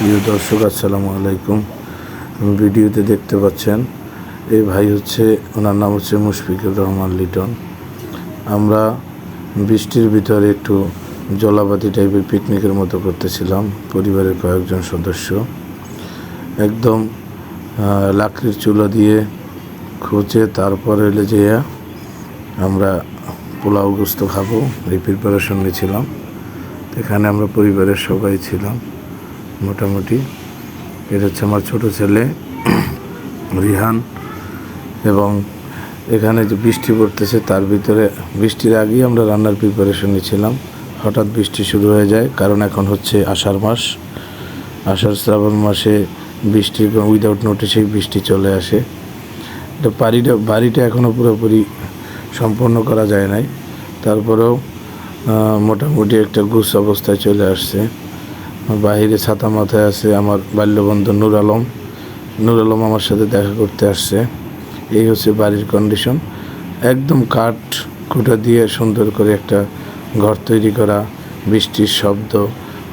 প্রিয় দর্শক, আসসালামু আলাইকুম। ভিডিওতে দেখতে পাচ্ছেন এই ভাই হচ্ছে, ওনার নাম হচ্ছে মুশফিকুর রহমান লিটন। আমরা বৃষ্টির ভিতরে একটু জলাপাতি টাইপের পিকনিকের মতো করতেছিলাম পরিবারের কয়েকজন সদস্য। একদম লাকড়ির চুলা দিয়ে খুঁজে তারপরে এলে যেয়ে আমরা পোলাও গোস্ত খাবো, এই প্রিপারেশন নিয়েছিলাম। এখানে আমরা পরিবারের সবাই ছিলাম মোটামুটি। এটা হচ্ছে আমার ছোটো ছেলে রিহান। এবং এখানে যে বৃষ্টি পড়তেছে, তার ভিতরে বৃষ্টির আগেই আমরা রান্নার প্রিপারেশন নিয়েছিলাম। হঠাৎ বৃষ্টি শুরু হয়ে যায়, কারণ এখন হচ্ছে আষাঢ় মাস। আষাঢ় শ্রাবণ মাসে বৃষ্টি উইদাউট নোটিসেই বৃষ্টি চলে আসে। এটা বাড়িটা এখনও পুরোপুরি সম্পন্ন করা যায় নাই, তারপরেও মোটামুটি একটা গুছ অবস্থায় চলে আসছে। বাহিরে ছাতা মাথায় আছে আমার বাল্যবন্ধু নূর আলম আমার সাথে দেখা করতে আসছে। এই হচ্ছে বাড়ির কন্ডিশন। একদম কাঠ খুঁটা দিয়ে সুন্দর করে একটা ঘর তৈরি করা, বৃষ্টির শব্দ,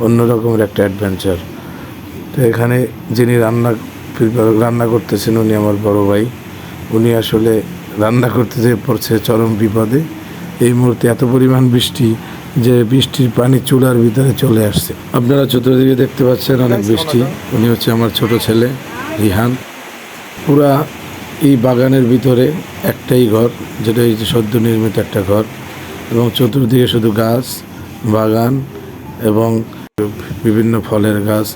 অন্যরকমের একটা অ্যাডভেঞ্চার। তো এখানে যিনি রান্না করতেছেন উনি আমার বড় ভাই। উনি আসলে রান্না করতে যেয়ে পড়ছে চরম বিপদে। এই মুহূর্তে এত পরিমাণ বৃষ্টি যে বৃষ্টির পানি চুলার ভিতরে চলে আসছে। আপনারা চতুর্দিকে দেখতে পাচ্ছেন অনেক বৃষ্টি। উনি হচ্ছে আমার ছোট ছেলে রিহান। পুরা এই বাগানের ভিতরে একটাই ঘর, যেটা এই যে সদ্য নির্মিত একটা ঘর, এবং চতুর্দিকে শুধু গাছ, বাগান এবং বিভিন্ন ফলের গাছ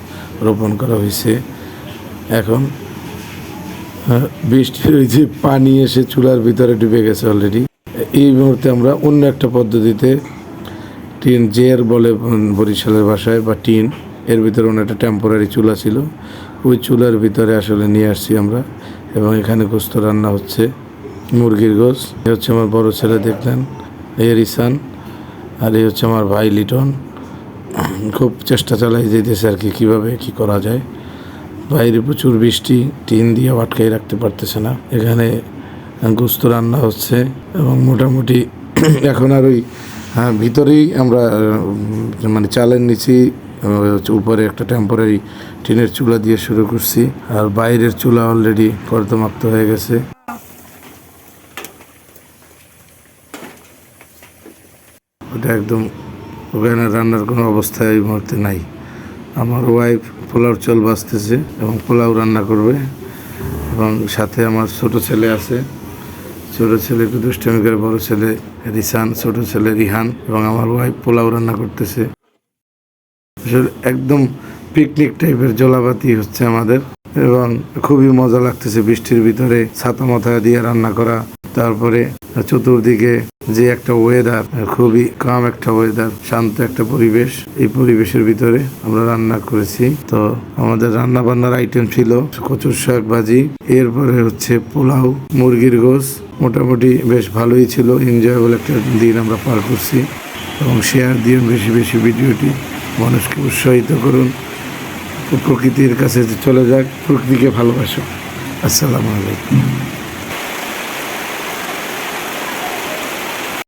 রোপণ করা হয়েছে। এখন বৃষ্টির ওই যে পানি এসে চুলার ভিতরে ডুবে গেছে অলরেডি। এই মুহূর্তে আমরা অন্য একটা পদ্ধতিতে টিন জের বলে বরিশালের ভাষায়, বা টিন, এর ভিতরে অন্য একটা টেম্পোরারি চুলা ছিল, ওই চুলার ভিতরে আসলে নিয়ে আসছি আমরা। এবং এখানে গোস্ত রান্না হচ্ছে, মুরগির গোস্ত। এ হচ্ছে আমার বড় ছেলে, দেখলেন, এই রিসান। আর এই হচ্ছে আমার ভাই লিটন। খুব চেষ্টা চালাই যেতেছে আর কি, কীভাবে কী করা যায়। বাইরে প্রচুর বৃষ্টি, টিন দিয়ে আটকাই রাখতে পারতেছে না। এখানে গোস্ত রান্না হচ্ছে এবং মোটামুটি এখন আর ওই ভিতরেই আমরা মানে চালের নিচে উপরে একটা টেম্পোরারি টিনের চুলা দিয়ে শুরু করছি। আর বাইরের চুলা অলরেডি কর্দমাক্ত হয়ে গেছে। ওটা একদম, ওখানে রান্নার কোনো অবস্থায় এই মুহূর্তে নাই। আমার ওয়াইফ পোলাও চাল ভাজতেছে এবং পোলাও রান্না করবে। এবং সাথে আমার ছোট ছেলে আছে, ছোট ছেলে একটু দুষ্টামি করে, বড় ছেলে রিসান, ছোট ছেলে রিহান, এবং আমার ওয়াইফ পোলাও রান্না করতেছে। একদম পিকনিক টাইপের জলাপাতি হচ্ছে আমাদের, এবং খুবই মজা লাগতেছে বৃষ্টির ভিতরে ছাতা মাথা দিয়ে রান্না করা। তারপরে চতুর্দিকে যে একটা ওয়েদার, খুবই কাম একটা ওয়েদার, শান্ত একটা পরিবেশ। এই পরিবেশের ভিতরে আমরা রান্না করেছি। তো আমাদের রান্না বান্নার আইটেম ছিল কচুর শাক ভাজি, এরপরে হচ্ছে পোলাও, মুরগির গোশ। মোটামুটি বেশ ভালোই ছিল, এনজয়েবল একটা দিন আমরা পার করছি। এবং শেয়ার দিয়ে বেশি বেশি ভিডিওটি, মানুষকে উৎসাহিত করুন, প্রকৃতির কাছে চলে যাক, প্রকৃতিকে ভালোবাসো। আসসালামু আলাইকুম।